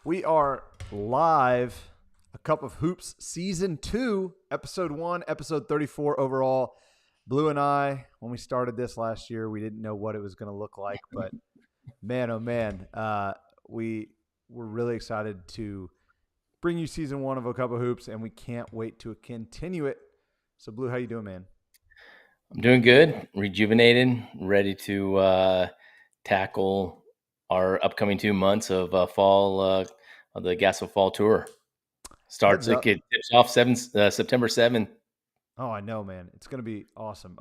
We are live. A Cup of Hoops Season 2, Episode 1, Episode 34 overall. Blue and I, when we started this last year, we didn't know what it was going to look like. But man, oh man, we were really excited to bring you Season 1 of A Cup of Hoops, and we can't wait to continue it. So, Blue, how you doing, man? I'm doing good, rejuvenated, ready to tackle our upcoming 2 months of fall, of the Gasso Fall Tour. Heads up. It tips off September 7th. Oh, I know, man. It's going to be awesome.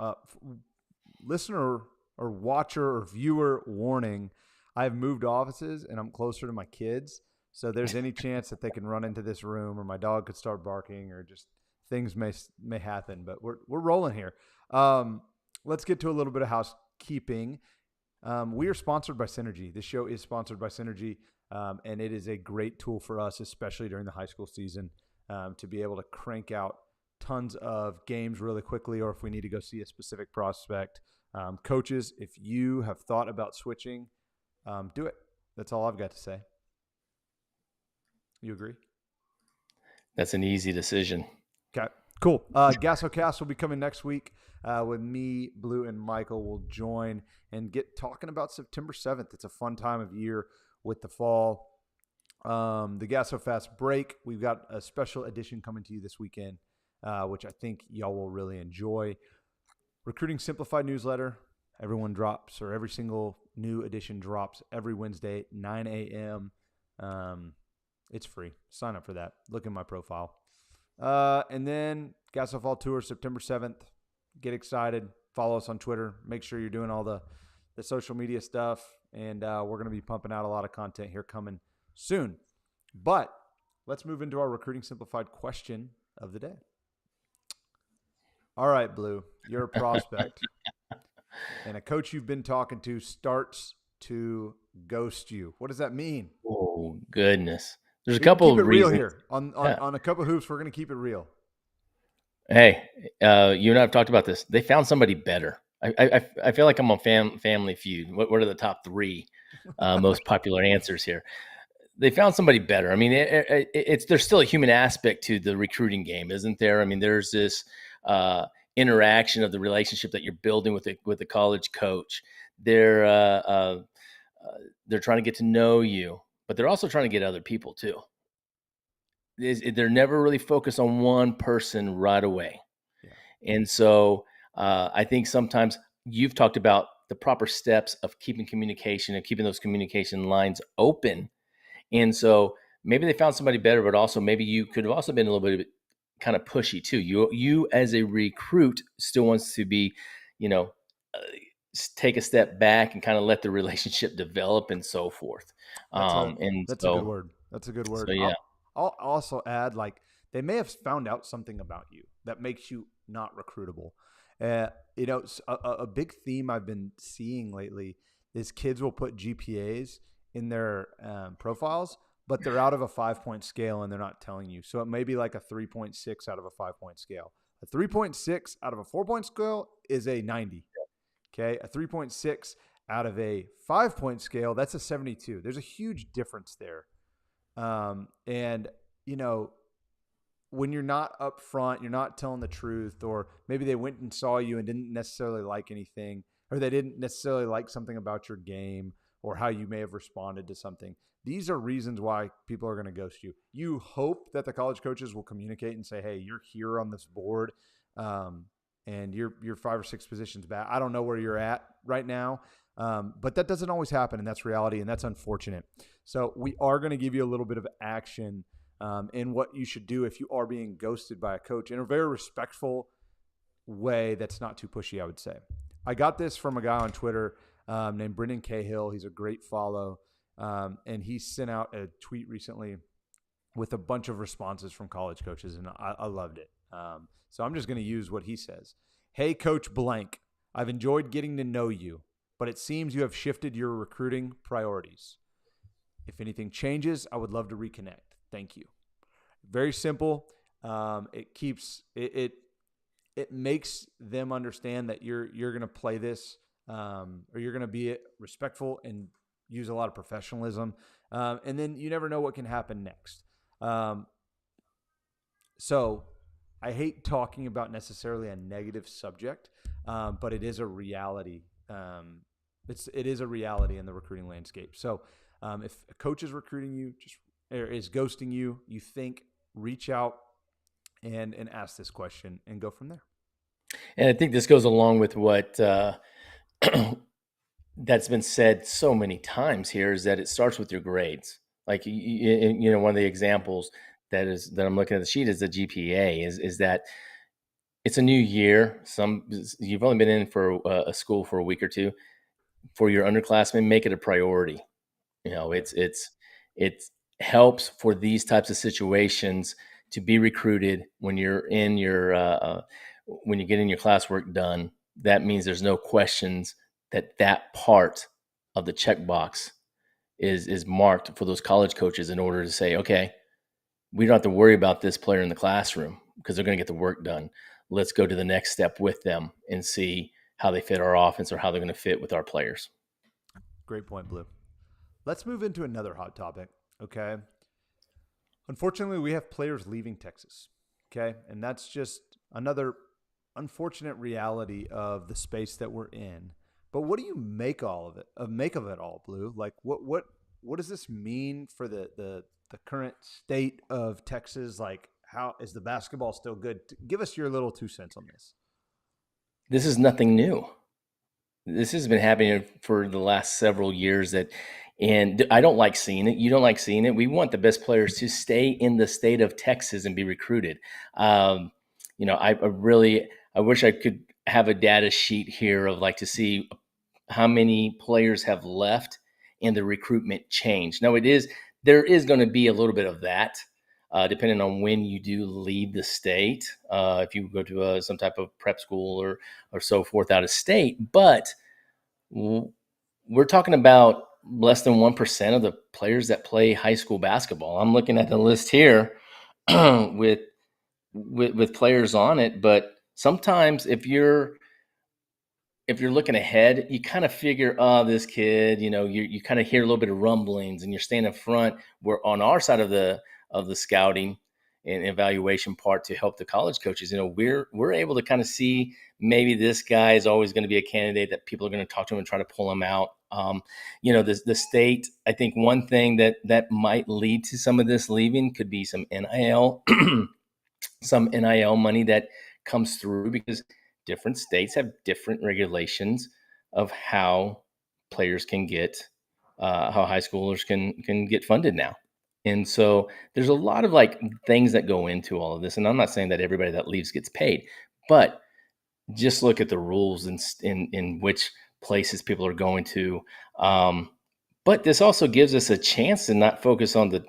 Listener or watcher or viewer warning, I've moved offices and I'm closer to my kids. So there's any chance that they can run into this room or my dog could start barking or just things may happen. But we're rolling here. Let's get to a little bit of housekeeping. We are sponsored by Synergy. This show is sponsored by Synergy, and it is a great tool for us, especially during the high school season, to be able to crank out tons of games really quickly, or if we need to go see a specific prospect. Coaches, if you have thought about switching, do it. That's all I've got to say. You agree? That's an easy decision. Okay, cool. GassoCast will be coming next week with me, Blue, and Michael will join and get talking about September 7th. It's a fun time of year with the fall. The Gasso Fast break, we've got a special edition coming to you this weekend, which I think y'all will really enjoy. Recruiting Simplified newsletter. Everyone drops, or every single new edition drops every Wednesday, 9 a.m. It's free. Sign up for that. Look in my profile. And then Gasso Fall Tour, September 7th. Get excited. Follow us on Twitter. Make sure you're doing all the social media stuff. And we're going to be pumping out a lot of content here coming soon. But let's move into our Recruiting Simplified question of the day. All right, Blue, you're a prospect. And a coach you've been talking to starts to ghost you. What does that mean? Oh, goodness. There's a couple keep it of reasons. Real here. On A Cup of Hoops, we're going to keep it real. Hey, you and I have talked about this. They found somebody better. I feel like I'm on Family Feud. What are the top 3 most popular answers here? They found somebody better. I mean, there's still a human aspect to the recruiting game, isn't there? I mean, there's this interaction of the relationship that you're building with the college coach. They're trying to get to know you, but they're also trying to get other people too. They're never really focused on one person right away. Yeah. And so I think sometimes you've talked about the proper steps of keeping communication and keeping those communication lines open. And so maybe they found somebody better, but also maybe you could have also been a little bit kind of pushy too. You as a recruit still wants to be, take a step back and kind of let the relationship develop and so forth. That's a good word. That's a good word. So, yeah. I'll also add, like, they may have found out something about you that makes you not recruitable. A big theme I've been seeing lately is kids will put GPAs in their profiles, but they're out of a 5-point scale and they're not telling you. So it may be like a 3.6 out of a 5-point scale. A 3.6 out of a 4-point scale is a 90. Okay. A 3.6 out of a 5-point scale, that's a 72. There's a huge difference there. And when you're not upfront, you're not telling the truth, or maybe they went and saw you and didn't necessarily like anything, or they didn't necessarily like something about your game or how you may have responded to something. These are reasons why people are going to ghost you. You hope that the college coaches will communicate and say, hey, you're here on this board. And you're 5 or 6 positions back. I don't know where you're at right now. But that doesn't always happen, and that's reality, and that's unfortunate. So we are going to give you a little bit of action in what you should do if you are being ghosted by a coach in a very respectful way that's not too pushy, I would say. I got this from a guy on Twitter named Brendan Cahill. He's a great follow, and he sent out a tweet recently with a bunch of responses from college coaches, and I loved it. So I'm just going to use what he says. Hey, Coach Blank, I've enjoyed getting to know you, but it seems you have shifted your recruiting priorities. If anything changes, I would love to reconnect. Thank you. Very simple. It makes them understand that you're going to play this, or you're going to be respectful and use a lot of professionalism. And then you never know what can happen next. So I hate talking about necessarily a negative subject, but it is a reality. It is a reality in the recruiting landscape. So if a coach is recruiting you, or is ghosting you, you think, reach out and ask this question and go from there. And I think this goes along with what that's been said so many times here, is that it starts with your grades. Like one of the examples that I'm looking at the sheet is the GPA. Is that it's a new year. You've only been in for a school for a week or two. For your underclassmen, make it a priority. It helps for these types of situations to be recruited when you're in when you're getting your classwork done. That means there's no questions that part of the checkbox is marked for those college coaches in order to say, okay, we don't have to worry about this player in the classroom because they're going to get the work done. Let's go to the next step with them and see how they fit our offense or how they're going to fit with our players. Great point, Blue. Let's move into another hot topic, okay? Unfortunately, we have players leaving Texas, okay? And that's just another unfortunate reality of the space that we're in. But what do you make of it all, Blue? Like, what does this mean for the current state of Texas? Like, how is the basketball still good? Give us your little 2 cents on this. This is nothing new. This has been happening for the last several years, and I don't like seeing it. You don't like seeing it. We want the best players to stay in the state of Texas and be recruited. I wish I could have a data sheet here of to see how many players have left and the recruitment changed. Now there is going to be a little bit of that. Depending on when you do leave the state, if you go to some type of prep school or so forth out of state. But we're talking about less than 1% of the players that play high school basketball. I'm looking at the list here with players on it. But sometimes if you're looking ahead, you kind of figure, this kid, you kind of hear a little bit of rumblings, and you're staying in front. We're on our side of the scouting and evaluation part to help the college coaches. We're able to kind of see maybe this guy is always going to be a candidate that people are going to talk to him and try to pull him out. The state, I think one thing that might lead to some of this leaving could be some NIL, some NIL money that comes through, because different states have different regulations of how players can get, how high schoolers can get funded now. And so there's a lot of things that go into all of this. And I'm not saying that everybody that leaves gets paid, but just look at the rules in which places people are going to. But this also gives us a chance to not focus on the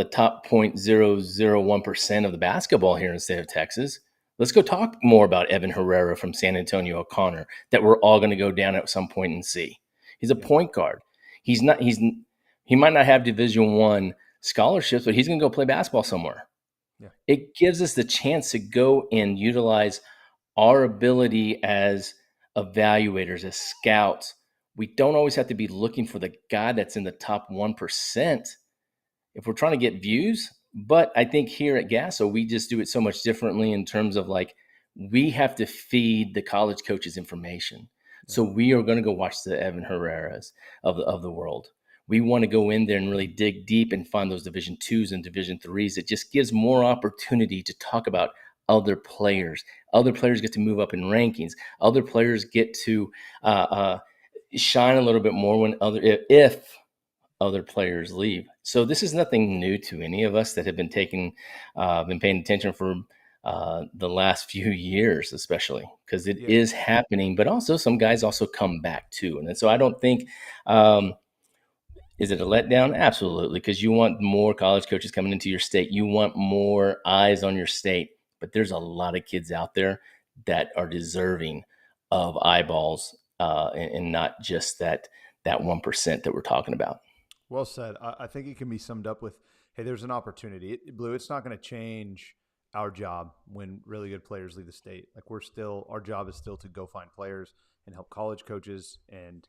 top 0.001% of the basketball here in the state of Texas. Let's go talk more about Evan Herrera from San Antonio O'Connor, that we're all going to go down at some point and see. He's a point guard. He might not have Division I scholarships, but he's going to go play basketball somewhere. Yeah. It gives us the chance to go and utilize our ability as evaluators, as scouts. We don't always have to be looking for the guy that's in the top 1% if we're trying to get views. But I think here at Gasso, we just do it so much differently in terms of we have to feed the college coaches information. Yeah. So we are going to go watch the Evan Herreras of the world. We want to go in there and really dig deep and find those Division IIs and Division IIIs. It just gives more opportunity to talk about other players. Other players get to move up in rankings. Other players get to shine a little bit more if other players leave. So this is nothing new to any of us that have been paying attention for the last few years, especially because it is happening. But also some guys also come back too. And so I don't think is it a letdown? Absolutely, because you want more college coaches coming into your state. You want more eyes on your state. But there's a lot of kids out there that are deserving of eyeballs and not just that 1% that we're talking about. Well said. I think it can be summed up with, hey, there's an opportunity. Blue, it's not going to change our job when really good players leave the state. Our job is still to go find players and help college coaches and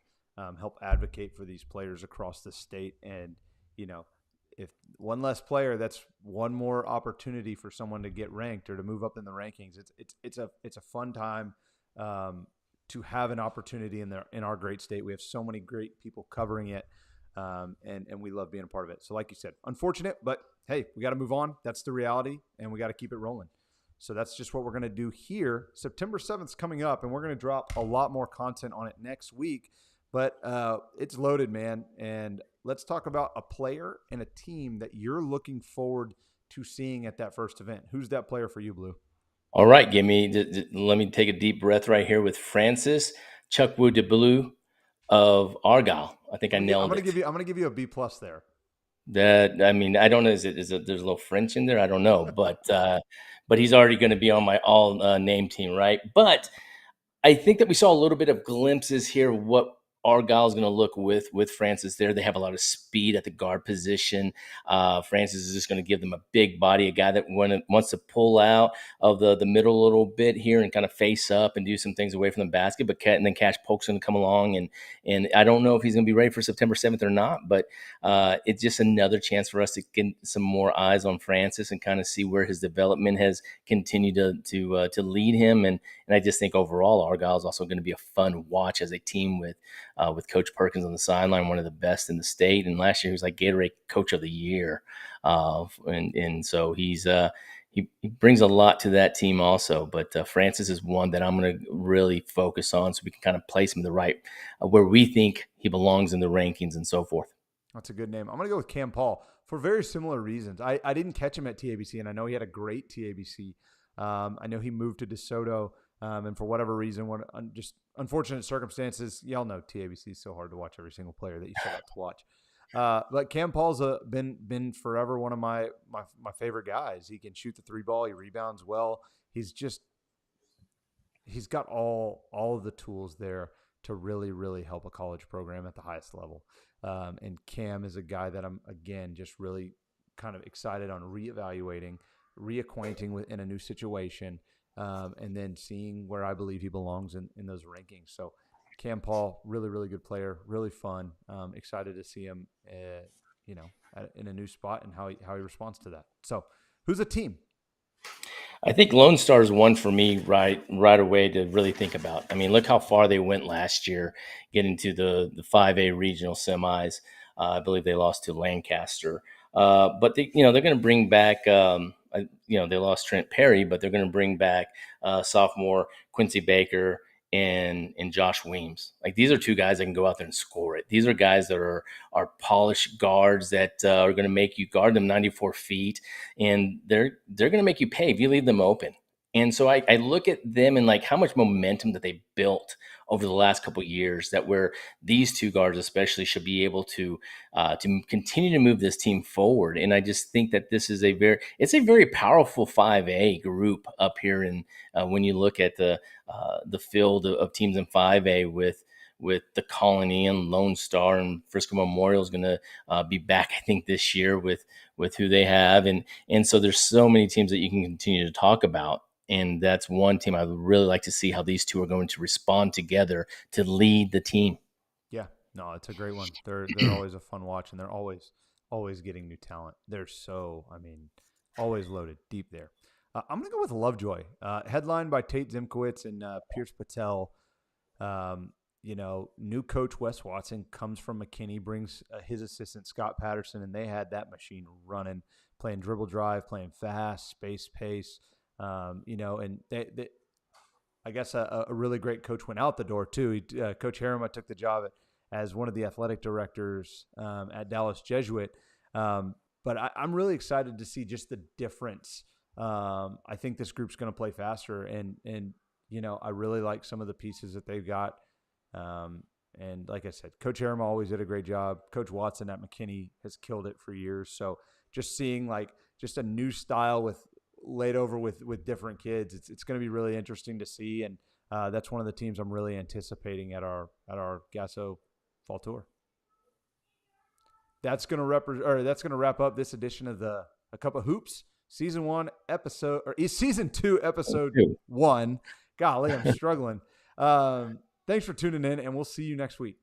help advocate for these players across the state. And you know, if one less player, that's one more opportunity for someone to get ranked or to move up in the rankings. It's a fun time to have an opportunity in our great state. We have so many great people covering it, and we love being a part of it. So, like you said, unfortunate, but hey, we got to move on. That's the reality, and we got to keep it rolling. So that's just what we're going to do here. September 7th is coming up, and we're going to drop a lot more content on it next week. But it's loaded, man. And let's talk about a player and a team that you're looking forward to seeing at that first event. Who's that player for you, Blue? All right, let me take a deep breath right here with Francis Chukwudibulu of Argyle. I think I nailed it. I'm gonna give you a B+ there. That, I mean, I don't know. Is it there's a little French in there? I don't know, but he's already going to be on my all name team, right? But I think that we saw a little bit of glimpses here of what Argyle's going to look with Francis there. They have a lot of speed at the guard position. Francis is just going to give them a big body, a guy that wants to pull out of the middle a little bit here and kind of face up and do some things away from the basket. But and then Cash Polk's going to come along, and I don't know if he's going to be ready for September 7th or not. But it's just another chance for us to get some more eyes on Francis and kind of see where his development has continued to lead him. And I just think overall Argyle is also going to be a fun watch as a team with Coach Perkins on the sideline, one of the best in the state. And last year he was like Gatorade Coach of the Year, and so he brings a lot to that team also. But Francis is one that I'm going to really focus on, so we can kind of place him the right where we think he belongs in the rankings and so forth. That's a good name. I'm going to go with Cam Paul for very similar reasons. I didn't catch him at TABC, and I know he had a great TABC. I know he moved to DeSoto. And for whatever reason, just unfortunate circumstances, y'all know TABC is so hard to watch every single player that you set out to watch. But Cam Paul's been forever one of my favorite guys. He can shoot the three ball. He rebounds well. He's got all of the tools there to really, really help a college program at the highest level. And Cam is a guy that I'm, again, just really kind of excited on reevaluating, reacquainting with in a new situation. And then seeing where I believe he belongs in those rankings. So Cam Paul, really, really good player, really fun. Excited to see him, in a new spot and how he responds to that. So who's a team? I think Lone Star is one for me right away to really think about. I mean, look how far they went last year, getting to the 5A regional semis. I believe they lost to Lancaster. But they're going to bring back, they lost Trent Perry, but they're going to bring back sophomore Quincy Baker and Josh Weems. Like, these are two guys that can go out there and score it. These are guys that are polished guards that are going to make you guard them 94 feet, and they're going to make you pay if you leave them open. And so I look at them and like how much momentum that they built over the last couple of years, that where these two guards especially should be able to continue to move this team forward. And I just think that this is a very powerful 5A group up here. And when you look at the field of teams in 5A with the Colony and Lone Star, and Frisco Memorial is going to be back, I think, this year with who they have. And so there's so many teams that you can continue to talk about. And that's one team I would really like to see how these two are going to respond together to lead the team. Yeah, no, it's a great one. They're always a fun watch, and they're always getting new talent. They're always loaded deep there. I'm going to go with Lovejoy, headlined by Tate Zimkowitz and Pierce Patel. New coach Wes Watson comes from McKinney, brings his assistant Scott Patterson, and they had that machine running, playing dribble drive, playing fast, space, pace. And they I guess a really great coach went out the door too. Coach Harriman took the job as one of the athletic directors at Dallas Jesuit. But I'm really excited to see just the difference. I think this group's going to play faster, and I really like some of the pieces that they've got. And like I said, Coach Harriman always did a great job. Coach Watson at McKinney has killed it for years. So just seeing just a new style laid over with different kids, it's going to be really interesting to see. And that's one of the teams I'm really anticipating at our Gasso Fall Tour. That's going to wrap up this edition of A Cup of Hoops, season 2, episode 1. Golly, I'm struggling. Thanks for tuning in, and we'll see you next week.